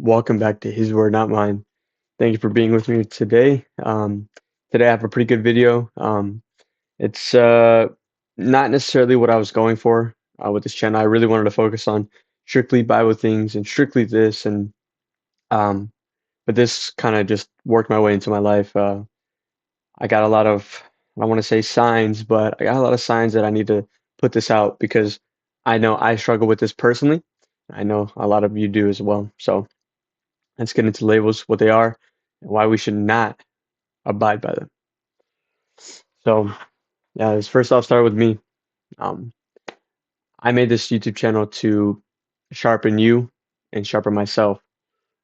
Welcome back to His Word, Not Mine. Thank you for being with me today. Today I have a pretty good video. It's not necessarily what I was going for with this channel. I really wanted to focus on strictly Bible things and strictly this, and um, but this kind of just worked my way into my life. I got a lot of, I don't want to say signs, but I got a lot of signs that I need to put this out because I know I struggle with this personally. I know a lot of you do as well. So let's get into labels, what they are, and why we should not abide by them. So, yeah, let's first off start with me. Um, I made this YouTube channel to sharpen you and sharpen myself.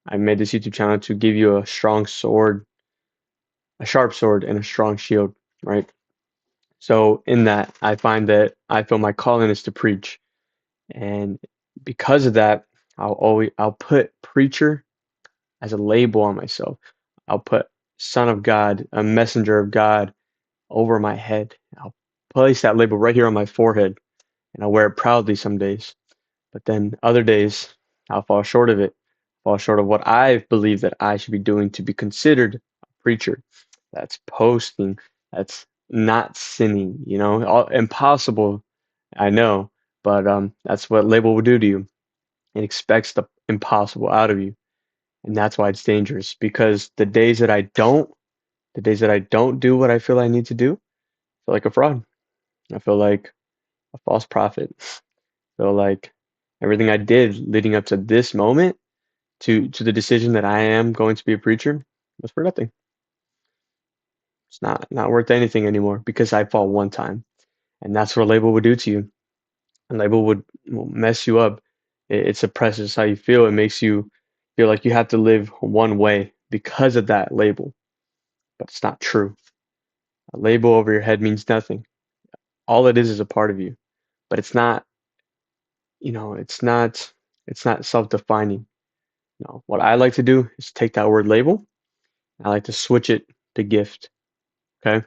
I made this YouTube channel to give you a strong sword, a sharp sword, and a strong shield, right? So, in that, I find that I feel my calling is to preach, and because of that, I'll put preacher as a label on myself. I'll put son of God, a messenger of God over my head. I'll place that label right here on my forehead, and I'll wear it proudly some days. But then other days, I'll fall short of it, fall short of what I believe that I should be doing to be considered a preacher. That's posting. That's not sinning. Impossible. I know, but that's what label will do to you. It expects the impossible out of you, and that's why it's dangerous. Because the days that I don't do what I feel I need to do, I feel like a fraud. I feel like a false prophet. I feel like everything I did leading up to this moment, to the decision that I am going to be a preacher, was for nothing. It's not worth anything anymore because I fall one time, and that's what a label would do to you. A label will mess you up. It suppresses how you feel. It makes you feel like you have to live one way because of that label, but it's not true. A label over your head means nothing. All it is a part of you, but it's not. It's not self-defining. No, what I like to do is take that word label. I like to switch it to gift. Okay.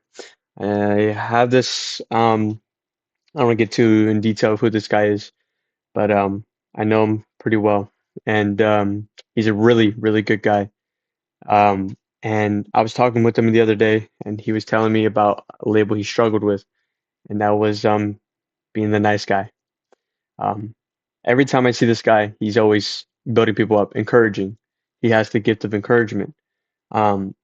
I have this. I don't want to get too in detail of who this guy is, but I know him pretty well, and he's a really, really good guy. And I was talking with him the other day, and he was telling me about a label he struggled with, and that was being the nice guy. Um, every time I see this guy, he's always building people up, encouraging. He has the gift of encouragement. Um,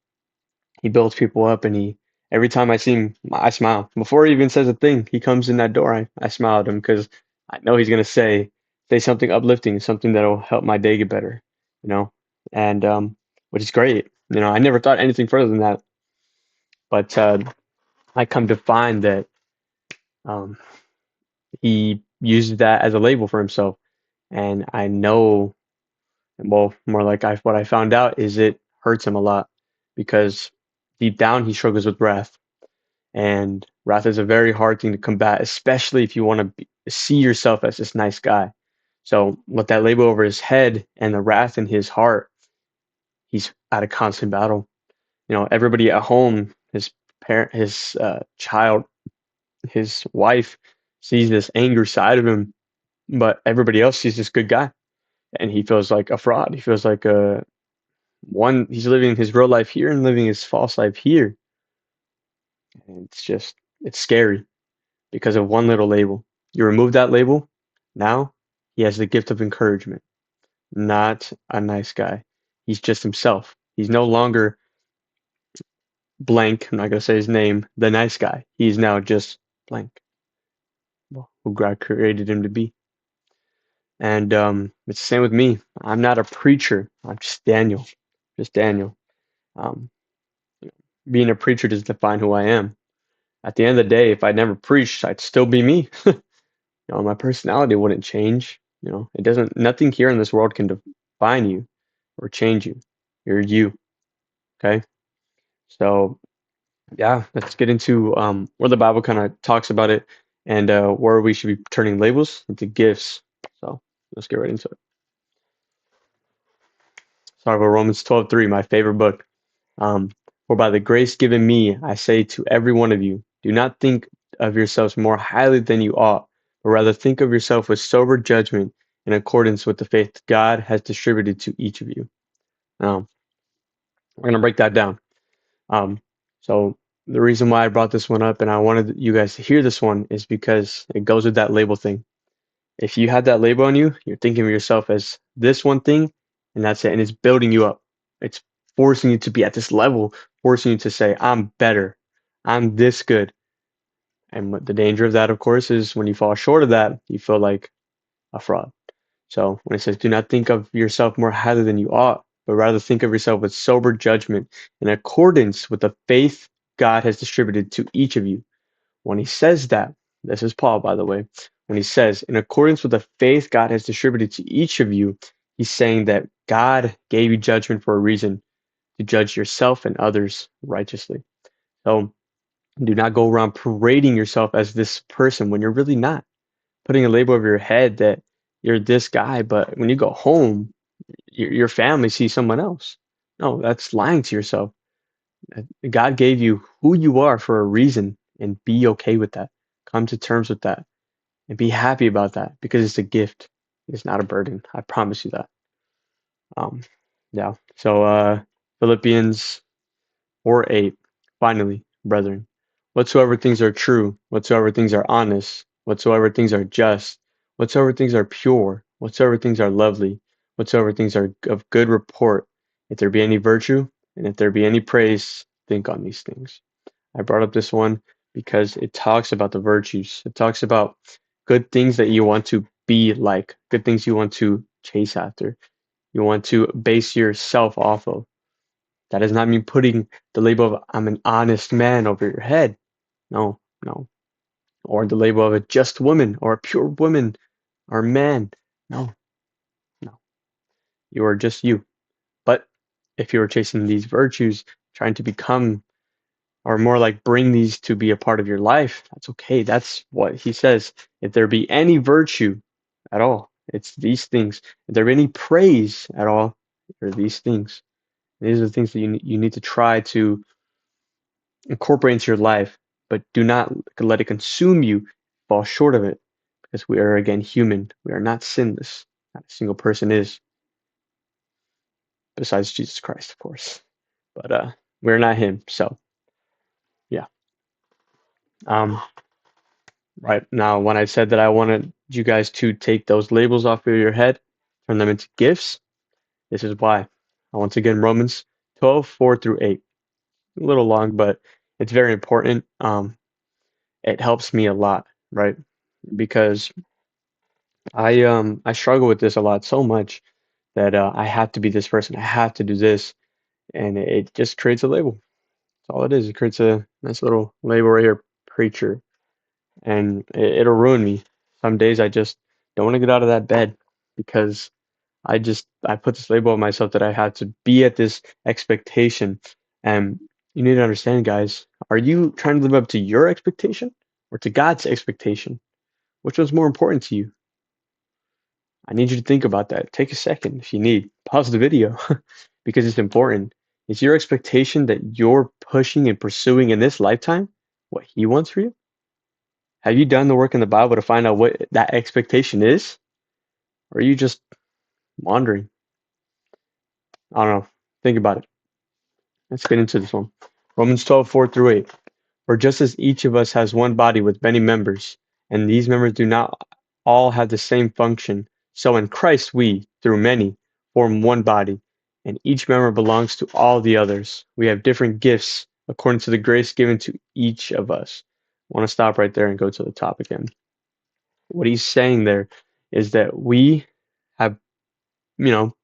he builds people up, and he every time I see him, I smile. Before he even says a thing, he comes in that door. I smile at him because I know he's gonna say something uplifting, something that'll help my day get better, you know, and which is great. I never thought anything further than that, but I come to find that um, he uses that as a label for himself, and I know, well, more like what I found out is it hurts him a lot because deep down he struggles with wrath. And wrath is a very hard thing to combat, especially if you want to see yourself as this nice guy. So with that label over his head and the wrath in his heart, he's at a constant battle. Everybody at home, his parent, his child, his wife sees this angry side of him, but everybody else sees this good guy, and he feels like a fraud. He feels like a one. He's living his real life here and living his false life here, and it's scary because of one little label. You remove that label, now he has the gift of encouragement, not a nice guy. He's just himself. He's no longer blank. I'm not going to say his name, the nice guy. He's now just blank, well, who God created him to be. And it's the same with me. I'm not a preacher. I'm just Daniel. Just Daniel. Um, being a preacher doesn't define who I am. At the end of the day, if I never preached, I'd still be me. My personality wouldn't change. It doesn't, nothing here in this world can define you or change you. You're you. Okay. So yeah, let's get into where the Bible kind of talks about it and where we should be turning labels into gifts. So let's get right into it. Start with Romans 12:3, my favorite book. Um, for by the grace given me, I say to every one of you, do not think of yourselves more highly than you ought, but rather think of yourself with sober judgment in accordance with the faith God has distributed to each of you. Now, we're going to break that down. So the reason why I brought this one up and I wanted you guys to hear this one is because it goes with that label thing. If you have that label on you, you're thinking of yourself as this one thing, and that's it. And it's building you up. It's forcing you to be at this level, forcing you to say, I'm better. I'm this good. And what the danger of that, of course, is when you fall short of that, you feel like a fraud. So when it says, do not think of yourself more highly than you ought, but rather think of yourself with sober judgment in accordance with the faith God has distributed to each of you. When he says that, this is Paul, by the way, when he says, in accordance with the faith God has distributed to each of you, he's saying that God gave you judgment for a reason, to judge yourself and others righteously. So do not go around parading yourself as this person when you're really not. Putting a label over your head that you're this guy, but when you go home, your family sees someone else. No, that's lying to yourself. God gave you who you are for a reason, and be okay with that. Come to terms with that and be happy about that because it's a gift. It's not a burden. I promise you that. Um, yeah. So Philippians 4:8. Finally, brethren, whatsoever things are true, whatsoever things are honest, whatsoever things are just, whatsoever things are pure, whatsoever things are lovely, whatsoever things are of good report, if there be any virtue, and if there be any praise, think on these things. I brought up this one because it talks about the virtues. It talks about good things that you want to be like, good things you want to chase after, you want to base yourself off of. That does not mean putting the label of I'm an honest man over your head. No, no. Or the label of a just woman or a pure woman or man. No, no. You are just you. But if you are chasing these virtues, trying to become or more like bring these to be a part of your life, that's okay. That's what he says. If there be any virtue at all, it's these things. If there be any praise at all, there are these things. These are the things that you need to try to incorporate into your life, but do not let it consume you, fall short of it, because we are again human. We are not sinless. Not a single person is, besides Jesus Christ, of course. But we're not him. So yeah. Um, right now, when I said that I wanted you guys to take those labels off of your head, turn them into gifts, this is why. Once again, Romans 12:4 through 8. A little long, but it's very important. It helps me a lot, right? Because I struggle with this a lot, so much that I have to be this person. I have to do this, and it just creates a label. That's all it is. It creates a nice little label right here, preacher, and it'll ruin me. Some days I just don't want to get out of that bed because I put this label on myself that I have to be at this expectation. And you need to understand, guys, are you trying to live up to your expectation or to God's expectation? Which one's more important to you? I need you to think about that. Take a second if you need. Pause the video because it's important. Is your expectation that you're pushing and pursuing in this lifetime what He wants for you? Have you done the work in the Bible to find out what that expectation is? Or are you just wandering? I don't know. Think about it. Let's get into this one. Romans 12:4 through 8. For just as each of us has one body with many members, and these members do not all have the same function, so in Christ we, through many, form one body, and each member belongs to all the others. We have different gifts according to the grace given to each of us. I want to stop right there and go to the top again. What he's saying there is that we have,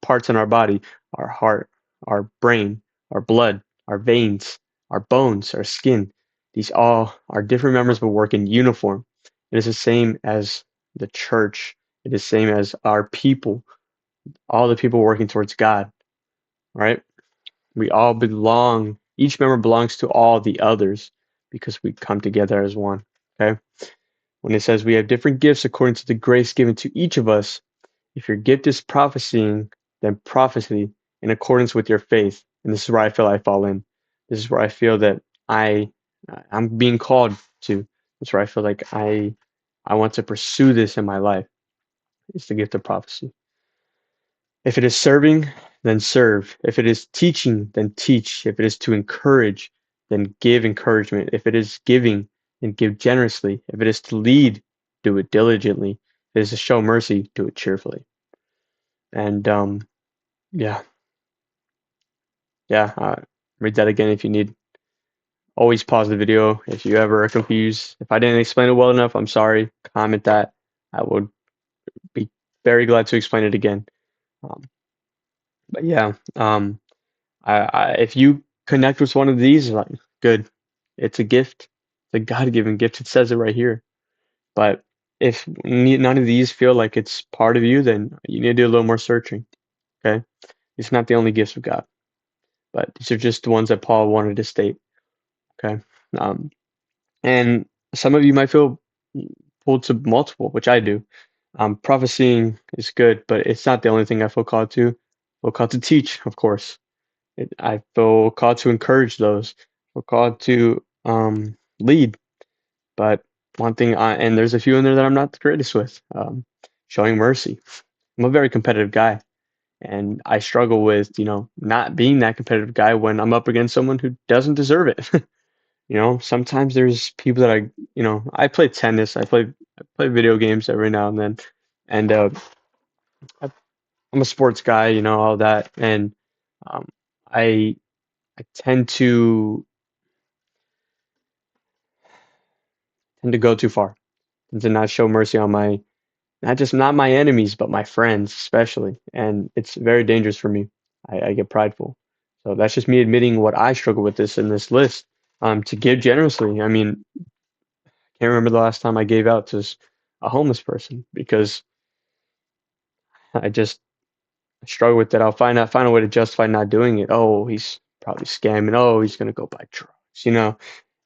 parts in our body, our heart, our brain, our blood, our veins, our bones, our skin. These all are different members but work in uniform. It is the same as the church. It is the same as our people, all the people working towards God, right? We all belong, each member belongs to all the others because we come together as one, okay? When it says we have different gifts according to the grace given to each of us, if your gift is prophesying, then prophecy in accordance with your faith. And this is where I feel I fall in. This is where I feel that I'm being called to. That's where I feel like I want to pursue this in my life. is the gift of prophecy. If it is serving, then serve. If it is teaching, then teach. If it is to encourage, then give encouragement. If it is giving, then give generously. If it is to lead, do it diligently. If it is to show mercy, do it cheerfully. And yeah, read that again if you need. Always pause the video if you ever are confused. If I didn't explain it well enough, I'm sorry. Comment that. I would be very glad to explain it again. Um, but yeah, if you connect with one of these, like, good. It's a gift. It's a God-given gift. It says it right here. But if none of these feel like it's part of you, then you need to do a little more searching. Okay, it's not the only gifts of God, but these are just the ones that Paul wanted to state. Okay, um, and some of you might feel pulled to multiple, which I do. Prophesying is good, but it's not the only thing I feel called to. I feel called to teach, of course. I feel called to encourage those. I feel called to lead. But one thing, and there's a few in there that I'm not the greatest with. Showing mercy. I'm a very competitive guy, and I struggle with, not being that competitive guy when I'm up against someone who doesn't deserve it. Sometimes there's people that I play tennis, I play video games every now and then, and I'm a sports guy, all that, and um, I I tend to go too far and to not show mercy on not my enemies, but my friends especially, and it's very dangerous for me. I get prideful, so that's just me admitting what I struggle with this in this list. To give generously, I mean, can't remember the last time I gave out to a homeless person because I just struggle with that. I'll find a way to justify not doing it. Oh, he's probably scamming. Oh, he's gonna go buy drugs.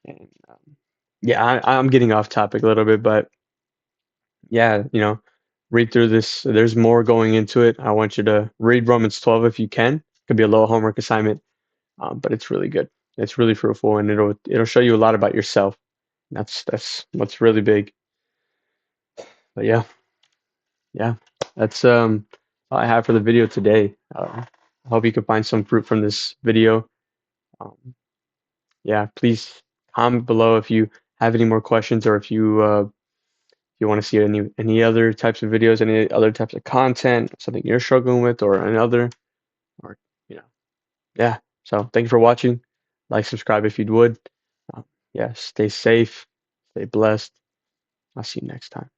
And yeah, I'm getting off topic a little bit, but yeah, read through this. There's more going into it. I want you to read Romans 12 if you can. Could be a little homework assignment, but it's really good. It's really fruitful, and it'll show you a lot about yourself. That's what's really big. But yeah, that's all I have for the video today. I hope you can find some fruit from this video. Um, yeah, please comment below if you have any more questions or if you want to see any other types of videos, any other types of content, something you're struggling with, or another, or you know, yeah. So thank you for watching. Like, subscribe if you would. Yeah, stay safe, stay blessed. I'll see you next time.